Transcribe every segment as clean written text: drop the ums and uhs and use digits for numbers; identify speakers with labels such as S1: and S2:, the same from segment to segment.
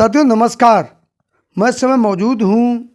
S1: साथियों नमस्कार। मैं इस समय मौजूद हूँ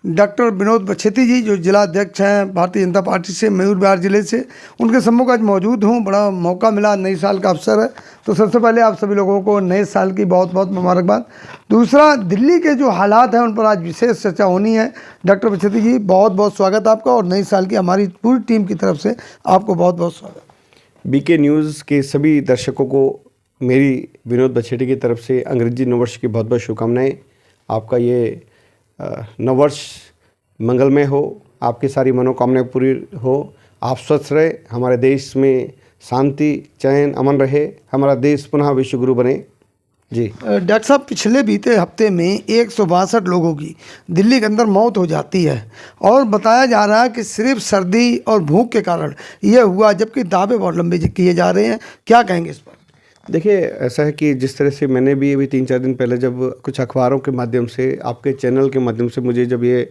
S1: डॉक्टर विनोद बछेती जी, जो जिला अध्यक्ष हैं भारतीय जनता पार्टी से मयूर विहार जिले से। उनके सम्मुख आज मौजूद हूँ। बड़ा मौका मिला, नई साल का अवसर है, तो सबसे पहले आप सभी लोगों को नए साल की बहुत बहुत मुबारकबाद। दूसरा, दिल्ली के जो हालात हैं उन पर आज विशेष चर्चा होनी है। डॉक्टर बछेती जी, बहुत बहुत स्वागत आपका, और नई साल की हमारी पूरी टीम की तरफ से आपको बहुत बहुत स्वागत।
S2: बीके न्यूज़ के सभी दर्शकों को मेरी विनोद बछेटी की तरफ से अंग्रेजी नववर्ष की बहुत बहुत शुभकामनाएं। आपका ये नववर्ष मंगलमय हो, आपकी सारी मनोकामनाएं पूरी हो, आप स्वस्थ रहे, हमारे देश में शांति चैन अमन रहे, हमारा देश पुनः विश्वगुरु बने जी।
S1: डॉक्टर साहब, पिछले बीते हफ्ते में 162 लोगों की दिल्ली के अंदर मौत हो जाती है, और बताया जा रहा है कि सिर्फ सर्दी और भूख के कारण यह हुआ, जबकि दावे बहुत लंबे किए जा रहे हैं। क्या कहेंगे इस पर?
S2: देखिए, ऐसा है कि जिस तरह से मैंने भी अभी 3-4 दिन पहले जब कुछ अखबारों के माध्यम से, आपके चैनल के माध्यम से मुझे जब ये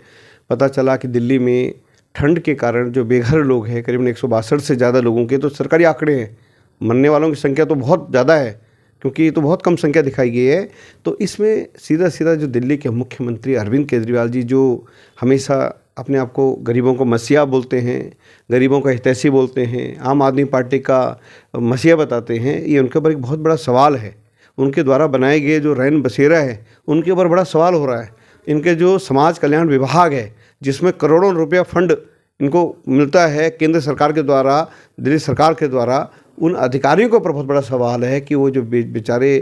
S2: पता चला कि दिल्ली में ठंड के कारण जो बेघर लोग हैं करीबन 162 से ज़्यादा लोगों के, तो सरकारी आंकड़े हैं, मरने वालों की संख्या तो बहुत ज़्यादा है, क्योंकि ये तो बहुत कम संख्या दिखाई गई है। तो इसमें सीधा सीधा जो दिल्ली के मुख्यमंत्री अरविंद केजरीवाल जी, जो हमेशा अपने आप को गरीबों को मसीहा बोलते हैं, गरीबों का हितैषी बोलते हैं, आम आदमी पार्टी का मसीहा बताते हैं, ये उनके ऊपर एक बहुत बड़ा सवाल है। उनके द्वारा बनाए गए जो रैन बसेरा है उनके ऊपर बड़ा सवाल हो रहा है। इनके जो समाज कल्याण विभाग है, जिसमें करोड़ों रुपया फंड इनको मिलता है केंद्र सरकार के द्वारा, दिल्ली सरकार के द्वारा, उन अधिकारियों के ऊपर बहुत बड़ा सवाल है कि वो जो बेचारे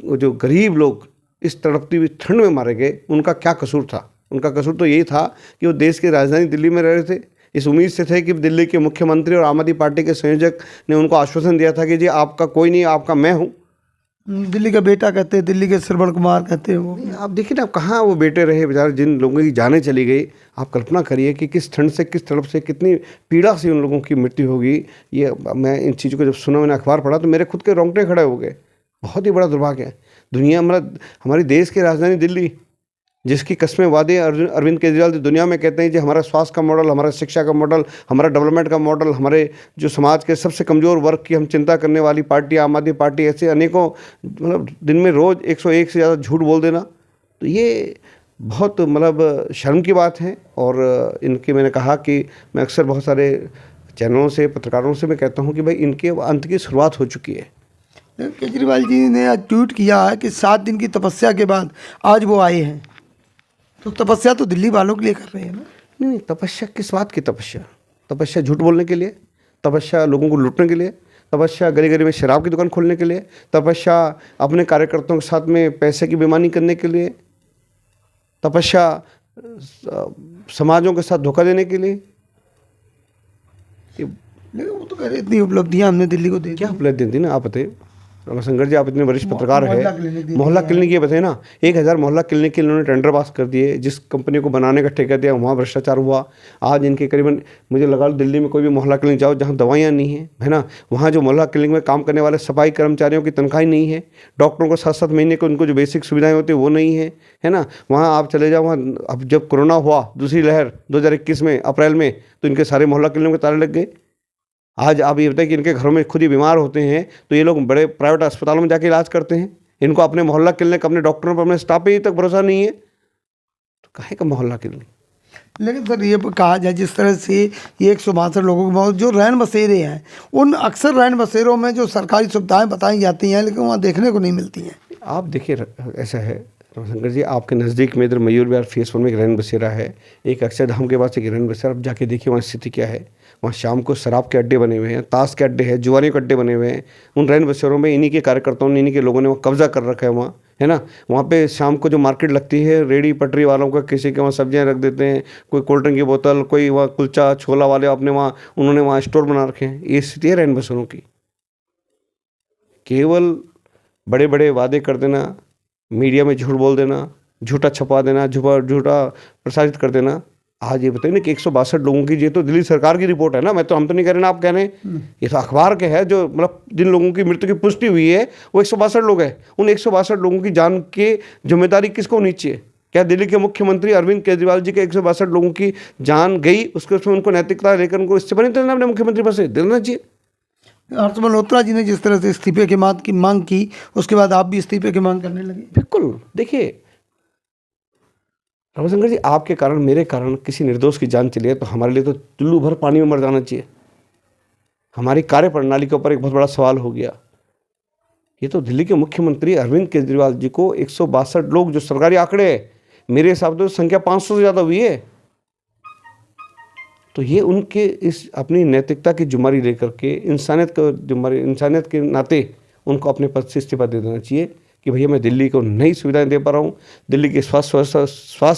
S2: वो जो गरीब लोग इस तड़पती हुई ठंड में मारे गए, उनका क्या कसूर था। उनका कसूर तो यही था कि वो देश की राजधानी दिल्ली में रह रहे थे, इस उम्मीद से थे कि दिल्ली के मुख्यमंत्री और आम आदमी पार्टी के संयोजक ने उनको आश्वासन दिया था कि जी आपका कोई नहीं, आपका मैं हूँ।
S1: दिल्ली का बेटा कहते हैं, दिल्ली के श्रवण कुमार कहते हैं वो।
S2: आप देखिए ना, कहाँ वो बेटे रहे बेचारे, जिन लोगों की जानें चली गई। आप कल्पना करिए कि किस ठंड से, किस तड़प से, कितनी पीड़ा से उन लोगों की मृत्यु होगी। ये मैं इन चीज़ों को जब सुना, मैंने अखबार पढ़ा, तो मेरे खुद के रोंगटे खड़े हो गए। बहुत ही बड़ा दुर्भाग्य है। दुनिया मतलब हमारी देश की राजधानी दिल्ली, जिसकी कस्में वादे अरविंद केजरीवाल दुनिया में कहते हैं कि हमारा स्वास्थ्य का मॉडल, हमारा शिक्षा का मॉडल, हमारा डेवलपमेंट का मॉडल, हमारे जो समाज के सबसे कमज़ोर वर्ग की हम चिंता करने वाली पार्टी आम आदमी पार्टी, ऐसे अनेकों, मतलब दिन में रोज़ 101 से ज़्यादा झूठ बोल देना, तो ये बहुत मतलब शर्म की बात है। और इनके, मैंने कहा कि मैं अक्सर बहुत सारे चैनलों से, पत्रकारों से मैं कहता हूँ कि भाई इनके अंत की शुरुआत हो चुकी है।
S1: केजरीवाल जी ने आज ट्वीट किया है कि 7 दिन की तपस्या के बाद आज वो आए हैं। तो तपस्या तो दिल्ली वालों के लिए कर रहे हैं ना?
S2: नहीं, तपस्या किस बात की तपस्या? तपस्या झूठ बोलने के लिए, तपस्या लोगों को लूटने के लिए, तपस्या गली गली में शराब की दुकान खोलने के लिए, तपस्या अपने कार्यकर्ताओं के साथ में पैसे की बेईमानी करने के लिए, तपस्या समाजों के साथ धोखा देने के लिए।
S1: लेकिन वो तो कह रहे इतनी उपलब्धियां हमने दिल्ली को दी।
S2: क्या उपलब्धि दी ना, आप बताइए रमाशंकर जी, आप इतने वरिष्ठ पत्रकार है। मोहल्ला क्लिनिक, ये बताइए ना, 1000 मोहल्ला क्लिनिक के इन्होंने टेंडर पास कर दिए, जिस कंपनी को बनाने का ठेका दिया वहाँ भ्रष्टाचार हुआ। आज इनके करीबन, मुझे लगा दिल्ली में कोई भी मोहल्ला क्लिनिक जाओ जहाँ दवाइयाँ नहीं है, है ना, वहाँ जो मोहल्ला क्लिनिक में काम करने वाले सफाई कर्मचारियों की तनख्वाही नहीं है, डॉक्टरों को 7-7 महीने को उनको जो बेसिक सुविधाएँ होती है वो नहीं है, है ना। वहाँ आप चले जाओ, वहाँ अब जब कोरोना हुआ दूसरी लहर 2021 में अप्रैल में, तो इनके सारे मोहल्ला क्लिनिक में ताले लग गए। आज आप ये बताएं कि इनके घरों में खुद ही बीमार होते हैं, तो ये लोग बड़े प्राइवेट अस्पतालों में जाके इलाज करते हैं। इनको अपने मोहल्ला क्लिनिक, अपने डॉक्टरों पर, अपने स्टाफ पे ही तक भरोसा नहीं है, तो काहे का मोहल्ला क्लिनिक?
S1: लेकिन सर, ये कहा जाए जिस तरह से ये 162 लोगों की मौत, जो रैन बसेरे हैं, उन अक्सर रैन बसेरों में जो सरकारी सुविधाएं बताई जाती हैं, लेकिन वहाँ देखने को नहीं मिलती हैं।
S2: आप देखिए, ऐसा है रविशंकर जी, आपके नज़दीक में इधर मयूर विहार फेस 1 में एक रैन बसेरा है, एक अक्षरधाम के पास एक रैन बसेरा। आप जाके देखिए वहाँ स्थिति क्या है। वहाँ शाम को शराब के अड्डे बने हुए हैं, ताश के अड्डे हैं, जुआरी के अड्डे बने हुए हैं। उन रैन बसेरों में इन्हीं के कार्यकर्ताओं ने, इन्हीं के लोगों ने वहाँ कब्जा कर रखा है वहाँ, है ना। वहाँ पे शाम को जो मार्केट लगती है, रेडी पटरी वालों का, किसी के वहाँ सब्जियाँ रख देते हैं, कोई कोल्ड ड्रिंक की बोतल, कोई वहाँ कुलचा छोला वाले अपने वहाँ, उन्होंने वहाँ स्टोर बना रखे हैं। ये स्थिति है रैन बसेरों की। केवल बड़े बड़े वादे कर देना, मीडिया में झूठ बोल देना, झूठा छपा देना, झूठा प्रसारित कर देना। आज ये बताइए ना कि 162 लोगों की, ये तो दिल्ली सरकार की रिपोर्ट है ना, हम तो नहीं कह रहे ना, आप कह रहे हैं, ये तो अखबार के है, जो मतलब जिन लोगों की मृत्यु की पुष्टि हुई है वो 162 लोग हैं। उन 162 लोगों की जान की जिम्मेदारी किसको होनी चाहिए? क्या दिल्ली के मुख्यमंत्री अरविंद केजरीवाल जी के 162 लोगों की जान गई, उसके उसमें उनको नैतिकता लेकर उनको इससे बनी देना, अपने मुख्यमंत्री पद से देना चाहिए।
S1: हर्ष मल्होत्रा जी ने जिस तरह से इस्तीफे की मांग की, उसके बाद आप भी इस्तीफे की मांग करने लगे।
S2: बिल्कुल, देखिए रविशंकर जी, आपके कारण, मेरे कारण किसी निर्दोष की जान चली है तो हमारे लिए तो चुल्लू भर पानी में मर जाना चाहिए। हमारी कार्यप्रणाली के ऊपर एक बहुत बड़ा सवाल हो गया। ये तो दिल्ली के मुख्यमंत्री अरविंद केजरीवाल जी को 162 लोग, जो सरकारी आंकड़े है, मेरे हिसाब से संख्या 500 से ज़्यादा हुई है, तो ये उनके इस अपनी नैतिकता की जिम्मेदारी लेकर के, इंसानियत के नाते उनको अपने पद से इस्तीफा दे देना चाहिए कि भैया मैं दिल्ली को नई सुविधाएं दे पा रहा हूँ, दिल्ली की स्वास्थ्य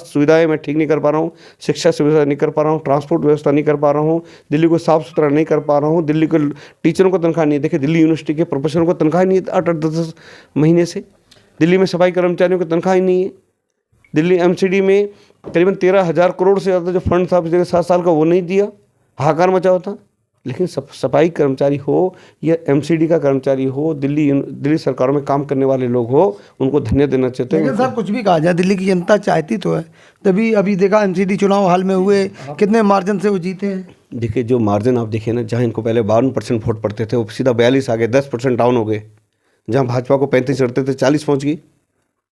S2: सुविधाएं मैं ठीक नहीं कर पा रहा हूँ, शिक्षा सुविधा नहीं कर पा रहा हूँ, ट्रांसपोर्ट व्यवस्था नहीं कर पा रहा हूँ, दिल्ली को साफ़ सुथरा नहीं कर पा रहा हूँ, दिल्ली के टीचरों को तनख्वाह नहीं, देखिए दिल्ली यूनिवर्सिटी के प्रोफेसरों को तनख्वाह नहीं है 8-10 महीने से, दिल्ली में सफाई कर्मचारियों को तनख्वाह ही नहीं है, दिल्ली MCD में करीबन 13,000 करोड़ से ज़्यादा जो फंड था पिछले 7 साल का वो नहीं दिया, हाहाकार मचा हुआ था। लेकिन सफाई कर्मचारी हो या MCD का कर्मचारी हो, दिल्ली सरकारों में काम करने वाले लोग हो, उनको धन्यवाद देना चाहते हैं।
S1: लेकिन सर कुछ भी कहा जाए, दिल्ली की जनता चाहती तो है, तभी अभी देखा MCD चुनाव हाल में हुए, कितने मार्जिन से वो जीते हैं।
S2: देखिए जो मार्जिन आप देखिए ना, जहाँ इनको पहले 52% वोट पड़ते थे वो सीधा 42 आ गए, 10% डाउन हो गए। जहाँ भाजपा को 35 चढ़ते थे 40 पहुँच गई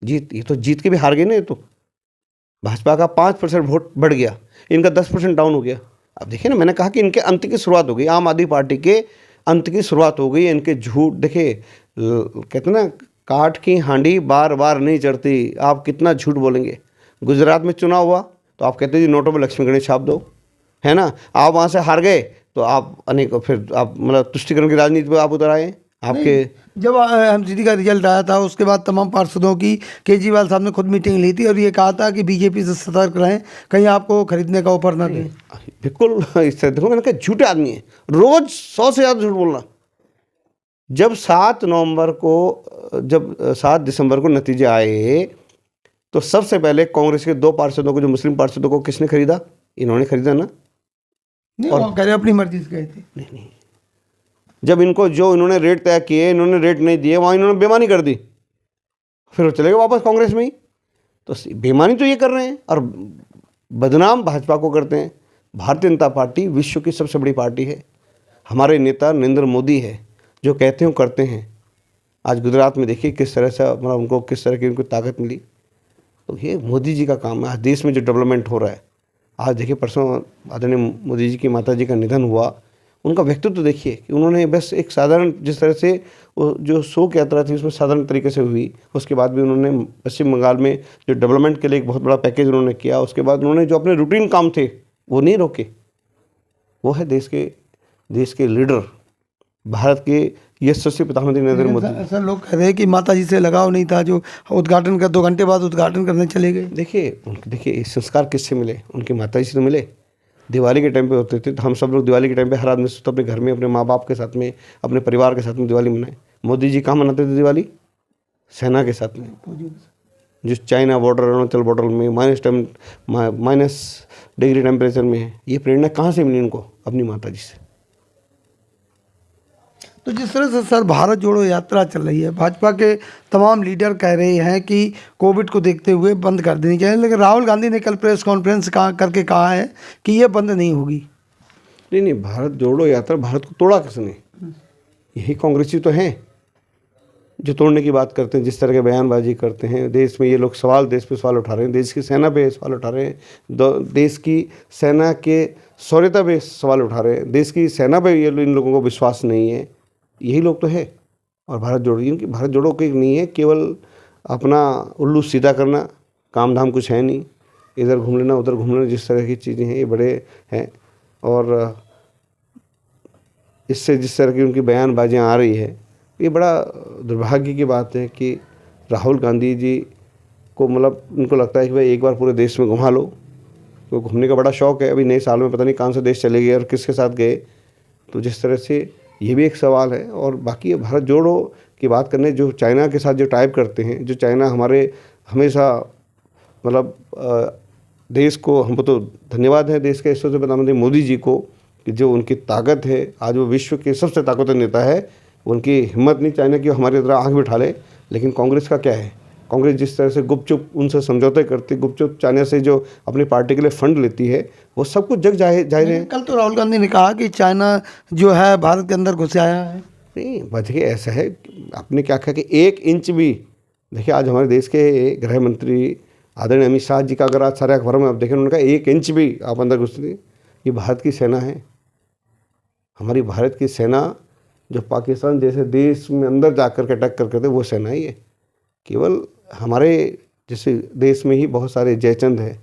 S2: जीत। ये तो जीत के भी हार गए ना। ये तो भाजपा का 5% वोट बढ़ गया, इनका 10% डाउन हो गया। अब देखिए ना, मैंने कहा कि इनके अंत की शुरुआत हो गई, आम आदमी पार्टी के अंत की शुरुआत हो गई। इनके झूठ देखिए, कहते ना काठ की हांडी बार बार नहीं चढ़ती, आप कितना झूठ बोलेंगे। गुजरात में चुनाव हुआ तो आप कहते जी नोटों में लक्ष्मी गणेश छाप दो, है ना। आप वहाँ से हार गए तो आप फिर आप मतलब तुष्टिकरण की राजनीति पर आप उतर आए। आपके
S1: जब MCD का रिजल्ट आया था उसके बाद तमाम पार्षदों की केजरीवाल साहब ने खुद मीटिंग ली थी और ये कहा था कि बीजेपी से सतर्क रहें, कहीं आपको खरीदने का ऑफर ना दें।
S2: बिल्कुल, इस तरह देखो, मैंने कहा झूठे आदमी है, रोज 100 से ज़्यादा झूठ बोलना। जब 7 दिसंबर को नतीजे आए तो सबसे पहले कांग्रेस के 2 पार्षदों को, जो मुस्लिम पार्षदों को किसने खरीदा? इन्होंने खरीदा ना।
S1: नहीं, वो कह रहे अपनी मर्जी से गए थे।
S2: नहीं, जब इनको जो इन्होंने रेट तय किए, इन्होंने रेट नहीं दिए, वहाँ इन्होंने बेईमानी कर दी, फिर वो चले गए वापस कांग्रेस में ही। तो बेईमानी तो ये कर रहे हैं और बदनाम भाजपा को करते हैं। भारतीय जनता पार्टी विश्व की सबसे बड़ी पार्टी है। हमारे नेता नरेंद्र मोदी है, जो कहते हैं करते हैं। आज गुजरात में देखिए किस तरह से मतलब उनको किस तरह की उनको ताकत मिली। तो ये मोदी जी का काम है। आज देश में जो डेवलपमेंट हो रहा है, आज देखिए परसों आदरणीय मोदी जी की माता जी का निधन हुआ। उनका व्यक्तित्व तो देखिए कि उन्होंने बस एक साधारण, जिस तरह से वो जो शोक यात्रा थी उसमें साधारण तरीके से हुई, उसके बाद भी उन्होंने पश्चिम बंगाल में जो डेवलपमेंट के लिए एक बहुत बड़ा पैकेज उन्होंने किया। उसके बाद उन्होंने जो अपने रूटीन काम थे वो नहीं रोके। वो है देश के लीडर, भारत के यशस्वी प्रधानमंत्री नरेंद्र मोदी।
S1: ऐसा लोग कह रहे हैं कि माता जी से लगाव नहीं था, जो उद्घाटन का 2 घंटे बाद उद्घाटन करने चले गए।
S2: देखिए संस्कार किससे मिले? उनकी माता जी से तो मिले। दिवाली के टाइम पे होते थे तो हम सब लोग दिवाली के टाइम पे हर आदमी तो अपने घर में अपने माँ बाप के साथ में, अपने परिवार के साथ में दिवाली मनाए। मोदी जी कहाँ मनाते थे दिवाली? सेना के साथ में, जो चाइना बॉर्डर, अरुणाचल बॉर्डर में -डिग्री टेम्परेचर में है। ये प्रेरणा कहाँ से मिली उनको? अपनी माता जी से।
S1: तो जिस तरह से सर भारत जोड़ो यात्रा चल रही है, भाजपा के तमाम लीडर कह रहे हैं कि कोविड को देखते हुए बंद कर देनी चाहिए, लेकिन राहुल गांधी ने कल प्रेस कॉन्फ्रेंस करके कहा है कि ये बंद नहीं होगी।
S2: नहीं, भारत जोड़ो यात्रा, भारत को तोड़ा किसने? यही कांग्रेसी तो हैं जो तोड़ने की बात करते हैं, जिस तरह के बयानबाजी करते हैं। देश में ये लोग देश पे सवाल उठा रहे हैं, देश की सेना पे सवाल उठा रहे हैं, देश की सेना के शौर्यता पे सवाल उठा रहे हैं, देश की सेना पे इन लोगों को विश्वास नहीं है। यही लोग तो है। और भारत जोड़ो, इनकी भारत जोड़ो की नहीं है, केवल अपना उल्लू सीधा करना, काम धाम कुछ है नहीं, इधर घूम लेना उधर घूम लेना, जिस तरह की चीज़ें हैं ये बड़े हैं। और इससे जिस तरह की उनकी बयानबाजियाँ आ रही है, ये बड़ा दुर्भाग्य की बात है कि राहुल गांधी जी को मतलब उनको लगता है कि भाई एक बार पूरे देश में घुमा लो। तो घूमने का बड़ा शौक़ है। अभी नए साल में पता नहीं कौन सा देश चले गए और किसके साथ गए। तो जिस तरह से ये भी एक सवाल है। और बाकी भारत जोड़ो की बात करने, जो चाइना के साथ जो टाइप करते हैं, जो चाइना हमारे हमेशा मतलब देश को, हमको तो धन्यवाद है देश के यशस्वी प्रधानमंत्री मोदी जी को कि जो उनकी ताकत है, आज वो विश्व के सबसे ताकतवर नेता है। उनकी हिम्मत नहीं चाइना की हमारी तरह आँख बिठा ले। लेकिन कांग्रेस का क्या है? कांग्रेस जिस तरह से गुपचुप उनसे समझौते करती, गुपचुप चाइना से जो अपनी पार्टी के लिए फंड लेती है, वो सब कुछ जग जाहिर है।
S1: कल तो राहुल गांधी ने कहा कि चाइना जो है भारत के अंदर घुस आया है।
S2: नहीं देखिए ऐसा है, आपने क्या कहा कि 1 इंच भी, देखिए आज हमारे देश के गृह मंत्री आदरणीय अमित शाह जी का अगर आज सारे अखबारों में आप देखें, उन्होंने कहा 1 इंच भी आप अंदर घुस नहीं, ये भारत की सेना है। हमारी भारत की सेना जो पाकिस्तान जैसे देश में अंदर जाकर के अटैक करते वो सेना ही है। केवल हमारे जैसे देश में ही बहुत सारे जयचंद हैं,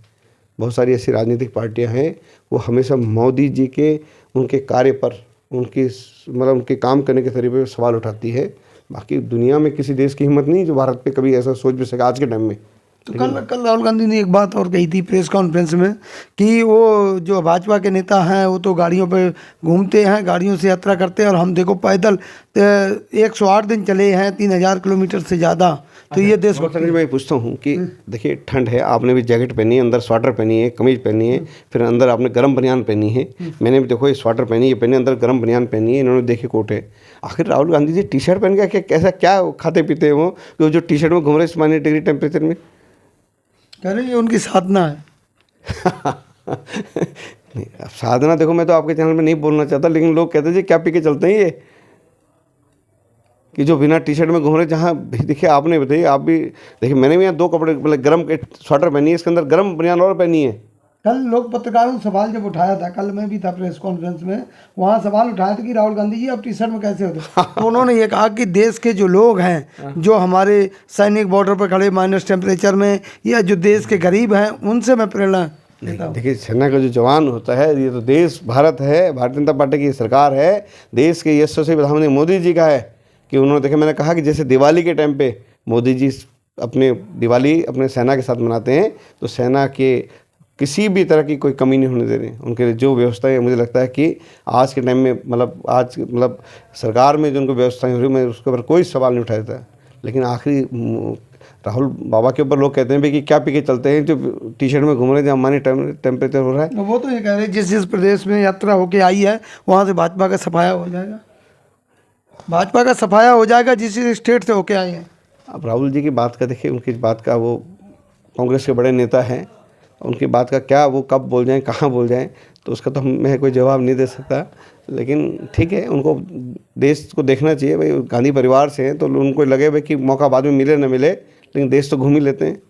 S2: बहुत सारी ऐसी राजनीतिक पार्टियां हैं, वो हमेशा मोदी जी के उनके कार्य पर, उनके काम करने के तरीके पर सवाल उठाती है। बाकी दुनिया में किसी देश की हिम्मत नहीं जो भारत पे कभी ऐसा सोच भी सके आज के टाइम में।
S1: तो कल राहुल गांधी ने एक बात और कही थी प्रेस कॉन्फ्रेंस में कि वो जो भाजपा के नेता हैं वो तो गाड़ियों पे घूमते हैं, गाड़ियों से यात्रा करते हैं, और हम देखो पैदल 108 दिन चले हैं, 3000 किलोमीटर से ज़्यादा। तो ये देश
S2: मैं पूछता हूँ कि देखिए ठंड है, आपने भी जैकेट पहनी है, अंदर स्वेटर पहनी है, कमीज पहनी है, फिर अंदर आपने गर्म बनियान पहनी है, मैंने भी देखो ये स्वेटर पहनी है, पहने अंदर गर्म बनियान पहनी है, इन्होंने देखे कोट है। आखिर Rahul Gandhi G T shirt पहन के कैसा क्या खाते पीते हैं वो, कि जो टी शर्ट में घूम रहे -, डिग्री टेम्परेचर में?
S1: कह रहे हैं ये उनकी साधना है।
S2: नहीं, अब साधना देखो मैं तो आपके चैनल में नहीं बोलना चाहता, लेकिन लोग कहते हैं जी क्या पी के चलते हैं ये, कि जो बिना टी शर्ट में घूम रहे। जहाँ देखिए आपने बताइए, आप भी देखिए, मैंने भी यहाँ 2 कपड़े मतलब गर्म के स्वेटर पहनी है, इसके अंदर गर्म बनियान और पहनी है।
S1: कल लोग पत्रकारों ने सवाल जब उठाया था, कल मैं भी था प्रेस कॉन्फ्रेंस में, वहाँ सवाल उठाया था कि राहुल गांधी जी आप टी शर्ट में कैसे होते? तो उन्होंने ये कहा कि देश के जो लोग हैं, जो हमारे सैनिक बॉर्डर पर खड़े माइनस टेम्परेचर में, या जो देश के गरीब हैं, उनसे मैं प्रेरणा लेता हूँ।
S2: देखिए सेना का जो जवान होता है, ये तो देश भारत है, भारतीय जनता पार्टी की सरकार है, देश के यशस्वी प्रधानमंत्री मोदी जी का है कि उन्होंने, देखिए मैंने कहा कि जैसे दिवाली के टाइम पे मोदी जी अपने दिवाली अपने सेना के साथ मनाते हैं, तो सेना के किसी भी तरह की कोई कमी नहीं होने दे रहे। उनके लिए जो व्यवस्थाएं है, मुझे लगता है कि आज के टाइम में मतलब सरकार में जो उनको व्यवस्थाएं हो रही, मैं उसके ऊपर कोई सवाल नहीं उठाता। लेकिन आखिरी राहुल बाबा के ऊपर लोग कहते हैं भाई कि क्या पी के चलते हैं, जो टी शर्ट में घूम रहे हैं, जहाँ हमारे टेम्परेचर हो रहा है।
S1: वो तो ये कह रहे हैं जिस प्रदेश में यात्रा होके आई है वहाँ से भाजपा का सफाया हो जाएगा, भाजपा का सफाया हो जाएगा जिस स्टेट से होके आए हैं।
S2: अब राहुल जी की बात का देखिए, उनकी बात का, वो कांग्रेस के बड़े नेता हैं, उनकी बात का क्या वो कब बोल जाएं, कहाँ बोल जाएं, तो उसका तो मैं कोई जवाब नहीं दे सकता। लेकिन ठीक है, उनको देश को देखना चाहिए भाई, गांधी परिवार से हैं तो उनको लगे भाई कि मौका बाद में मिले न मिले, लेकिन देश तो घूम ही लेते हैं।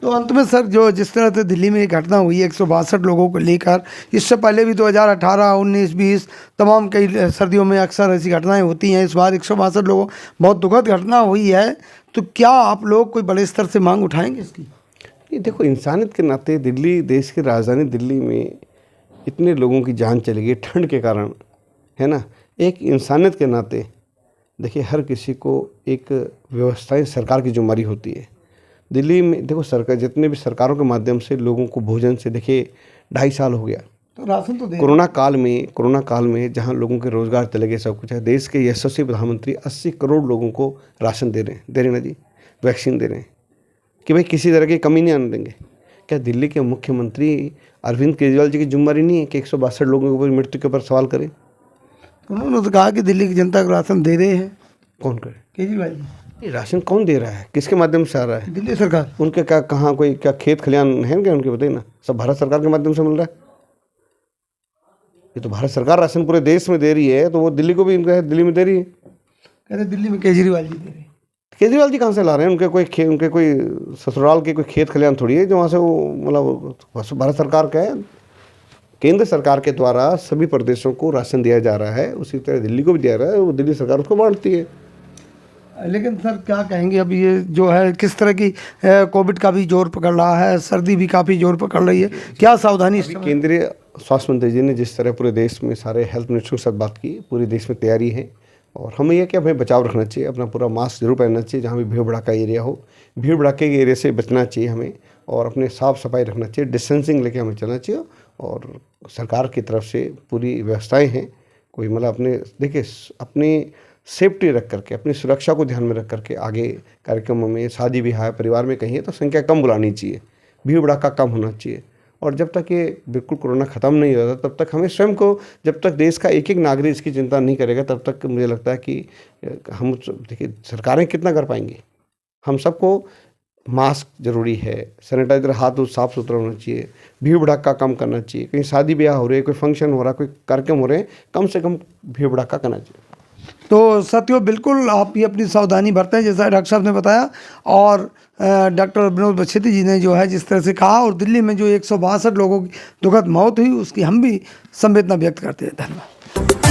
S1: तो अंत में सर, जो जिस तरह से दिल्ली में एक घटना हुई 162 लोगों को लेकर, इससे पहले भी 2018, 19, 20 तमाम कई सर्दियों में अक्सर ऐसी घटनाएं होती हैं, इस बार 162 लोगों, बहुत दुखद घटना हुई है। तो क्या आप लोग कोई बड़े स्तर से मांग उठाएंगे इसकी?
S2: ये देखो, इंसानियत के नाते दिल्ली, देश की राजधानी दिल्ली में इतने लोगों की जान चली गई ठंड के कारण, है ना। एक इंसानियत के नाते देखिए, हर किसी को एक व्यवस्थाएं सरकार की जिम्मेदारी होती है। दिल्ली में देखो, सरकार जितने भी सरकारों के माध्यम से लोगों को भोजन से, देखिए 2.5 साल हो गया,
S1: तो राशन तो दे,
S2: कोरोना काल में जहां लोगों के रोजगार चले गए, सब कुछ है, देश के यशस्वी प्रधानमंत्री 80 करोड़ लोगों को राशन दे रहे हैं ना जी, वैक्सीन दे रहे हैं कि भाई किसी तरह की कमी नहीं आने देंगे। क्या दिल्ली के मुख्यमंत्री अरविंद केजरीवाल जी की जिम्मेदारी नहीं है कि 162 लोगों के ऊपर मृत्यु के ऊपर सवाल करें?
S1: उन्होंने तो कहा कि दिल्ली की जनता को राशन दे रहे हैं।
S2: कौन करे?
S1: केजरीवाल जी।
S2: ये राशन कौन दे रहा है, किसके माध्यम से आ रहा है?
S1: दिल्ली सरकार।
S2: उनके क्या, कहाँ कोई क्या खेत खलियान है क्या उनके, बताइए ना। सब भारत सरकार के माध्यम से मिल रहा है। ये तो भारत सरकार राशन पूरे देश में दे रही है, तो वो दिल्ली को भी दिल्ली में दे रही है।
S1: कहते दिल्ली में केजरीवाल जी दे रहे हैं।
S2: केजरीवाल जी कहाँ से ला रहे हैं? उनके कोई ससुराल के कोई खेत खलियान थोड़ी है जो वहाँ से वो, मतलब भारत सरकार का है। केंद्र सरकार के द्वारा सभी प्रदेशों को राशन दिया जा रहा है, उसी तरह दिल्ली को भी दिया रहा है, वो दिल्ली सरकार उसको बांटती है।
S1: लेकिन सर क्या कहेंगे, अब ये जो है किस तरह की कोविड का भी जोर पकड़ रहा है, सर्दी भी काफ़ी जोर पकड़ रही है, क्या सावधानी?
S2: केंद्रीय स्वास्थ्य मंत्री जी ने जिस तरह पूरे देश में सारे हेल्थ मिनिस्टरों के साथ बात की, पूरे देश में तैयारी है, और हमें यह कि हमें बचाव रखना चाहिए, अपना पूरा मास्क जरूर पहनना चाहिए, जहाँ भी भीड़ भड़ाका एरिया हो, भीड़ भड़ाके के एरिया से बचना चाहिए हमें, और अपने साफ़ सफाई रखना चाहिए, डिस्टेंसिंग लेके हमें चलना चाहिए। और सरकार की तरफ से पूरी व्यवस्थाएं हैं, कोई मतलब अपने देखिए अपनी सेफ्टी रख करके, अपनी सुरक्षा को ध्यान में रख करके आगे कार्यक्रमों में, शादी ब्याह परिवार में कहीं है तो संख्या कम बुलानी चाहिए, भीड़ भड़ाका कम होना चाहिए। और जब तक ये बिल्कुल कोरोना ख़त्म नहीं होता, तब तक हमें स्वयं को, जब तक देश का एक एक नागरिक इसकी चिंता नहीं करेगा, तब तक मुझे लगता है कि हम, देखिए सरकारें कितना कर पाएंगी। हम सबको मास्क जरूरी है, सैनिटाइजर, हाथ साफ सुथरा होना चाहिए, भीड़ भड़ाका कम करना चाहिए, कहीं शादी ब्याह हो रही है, कोई फंक्शन हो रहा है, कोई कार्यक्रम हो रहे हैं, कम से कम भीड़ भड़ाका करना चाहिए।
S1: तो साथियों बिल्कुल आप ये अपनी सावधानी बरतें जैसा डॉक्टर साहब ने बताया, और डॉक्टर विनोद बच्छेती जी ने जो है जिस तरह से कहा, और दिल्ली में जो 162 लोगों की दुखद मौत हुई उसकी हम भी संवेदना व्यक्त करते हैं। धन्यवाद।